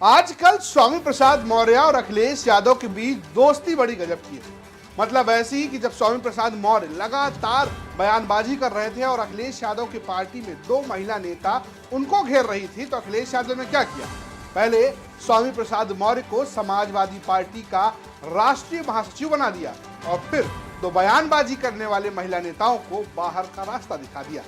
आजकल स्वामी प्रसाद मौर्य और अखिलेश यादव के बीच दोस्ती बड़ी गजब की है। मतलब ऐसी ही कि जब स्वामी प्रसाद मौर्य लगातार बयानबाजी कर रहे थे और अखिलेश यादव की पार्टी में दो महिला नेता उनको घेर रही थी, तो अखिलेश यादव ने क्या किया? पहले स्वामी प्रसाद मौर्य को समाजवादी पार्टी का राष्ट्रीय महासचिव बना दिया और फिर दो बयानबाजी करने वाले महिला नेताओं को बाहर का रास्ता दिखा दिया।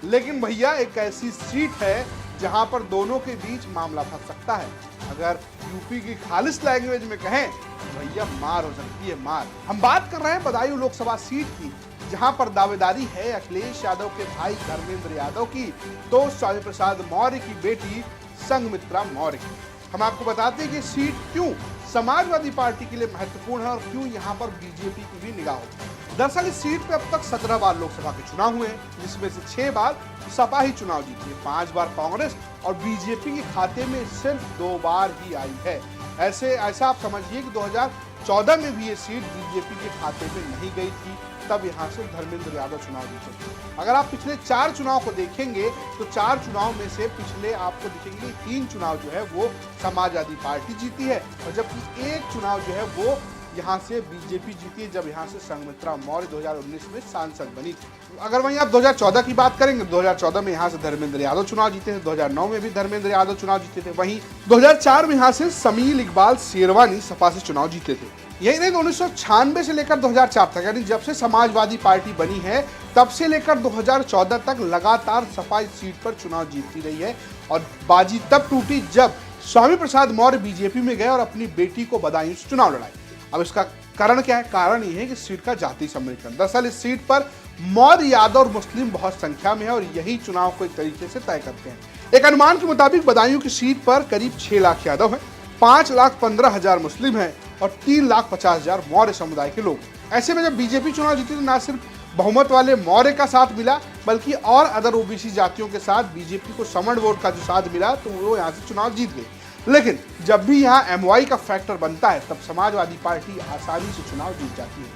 लेकिन भैया, एक ऐसी सीट है जहां पर दोनों के बीच मामला फंस सकता है। अगर यूपी की खालिस लैंग्वेज में कहें तो भैया मार हो सकती है, मार। हम बात कर रहे हैं बदायूं लोकसभा सीट की, जहां पर दावेदारी है अखिलेश यादव के भाई धर्मेंद्र यादव की तो स्वामी प्रसाद मौर्य की बेटी संघमित्रा मौर्य की। हम आपको बताते हैं कि सीट क्यों समाजवादी पार्टी के लिए महत्वपूर्ण है और क्यों यहाँ पर बीजेपी की भी निगाह होती है। दरअसल इस सीट पे अब तक 17 बार लोकसभा के चुनाव हुए हैं, जिसमें से 6 बार सपा ही चुनाव जीती है, 5 बार कांग्रेस और बीजेपी के खाते में सिर्फ 2 बार ही आई है। ऐसा आप समझिए कि 2014 में भी ये सीट बीजेपी के खाते में नहीं गई थी, तब यहाँ से धर्मेंद्र यादव चुनाव जीते थे। अगर आप पिछले 4 चुनाव को देखेंगे तो 4 चुनाव में से पिछले आपको दिखेंगे 3 चुनाव जो है वो समाजवादी पार्टी जीती है और जबकि एक चुनाव जो है वो यहाँ से बीजेपी जीती है, जब यहाँ से संघमित्रा मौर्य 2019 में सांसद बनी थी। अगर वहीं आप 2014 की बात करेंगे, 2014 में यहाँ से धर्मेंद्र यादव चुनाव जीते थे, 2009 में भी धर्मेंद्र यादव चुनाव जीते थे, वहीं 2004 में यहाँ से समील इकबाल शेरवानी सपा से चुनाव जीते थे। यही नहीं, 1996 से लेकर 2004 तक, यानी जब से समाजवादी पार्टी बनी है तब से लेकर 2014 तक लगातार सपा इस सीट पर चुनाव जीतती रही है और बाजी तब टूटी जब स्वामी प्रसाद मौर्य बीजेपी में गए और अपनी बेटी को बदायूं से चुनाव लड़ाए। अब इसका कारण क्या है? कारण यह है कि सीट का जाति समीकरण। दरअसल इस सीट पर मौर्य, यादव और मुस्लिम बहुत संख्या में है और यही चुनाव को एक तरीके से तय करते हैं। एक अनुमान के मुताबिक बदायूं की सीट पर करीब 6 लाख यादव हैं, 5,15,000 मुस्लिम हैं और 3,50,000 मौर्य समुदाय के लोग। ऐसे में जब बीजेपी चुनाव जीती तो न सिर्फ बहुमत वाले मौर्य का साथ मिला, बल्कि और अदर ओबीसी जातियों के साथ बीजेपी को समण वोट का जो साथ मिला तो वो यहाँ से चुनाव जीत गई। लेकिन जब भी यहाँ एमवाई का फैक्टर बनता है तब समाजवादी पार्टी आसानी से चुनाव जीत जाती है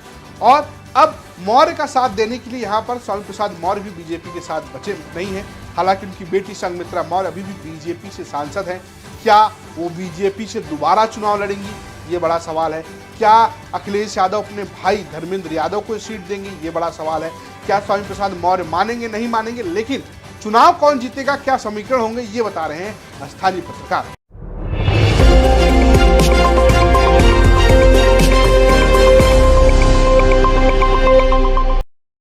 और अब मौर्य का साथ देने के लिए यहाँ पर स्वामी प्रसाद मौर्य भी बीजेपी के साथ बचे नहीं हैं। हालांकि उनकी बेटी संघमित्रा मौर्य अभी भी बीजेपी से सांसद हैं। क्या वो बीजेपी से दोबारा चुनाव लड़ेंगी? ये बड़ा सवाल है। क्या अखिलेश यादव अपने भाई धर्मेंद्र यादव को सीट देंगे? ये बड़ा सवाल है। क्या स्वामी प्रसाद मौर्य मानेंगे, नहीं मानेंगे? लेकिन चुनाव कौन जीतेगा, क्या समीकरण होंगे, ये बता रहे हैं स्थानीय पत्रकार।